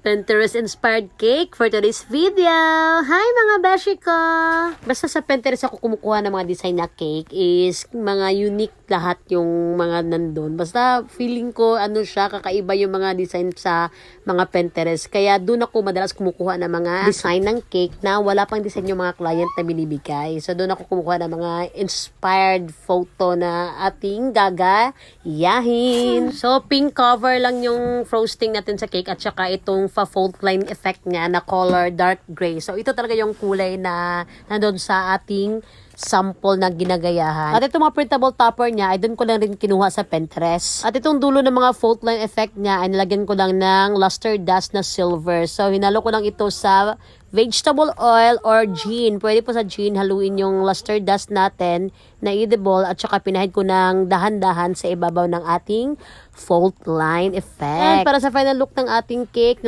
Pinterest-inspired cake for today's video. Hi mga beshi ko! Basta sa Pinterest ako kumukuha ng mga design na cake is mga unique lahat yung mga nandun. Basta feeling ko ano siya, kakaiba yung mga design sa mga Pinterest. Kaya doon ako madalas kumukuha ng mga design ng cake na wala pang design yung mga client na binibigay. So doon ako kumukuha ng mga inspired photo na ating gagayahin. So pink cover lang yung frosting natin sa cake at saka itong fault line effect nga na color dark gray. So ito talaga yung kulay na nandun sa ating sample na ginagayahan. At itong mga printable topper niya ay doon ko lang rin kinuha sa Pinterest. At itong dulo ng mga fault line effect niya ay nilagyan ko lang ng luster dust na silver. So hinalo ko lang ito sa vegetable oil or gin. Pwede po sa gin haluin yung luster dust natin na edible at saka pinahid ko ng dahan-dahan sa ibabaw ng ating fault line effect. And para sa final look ng ating cake,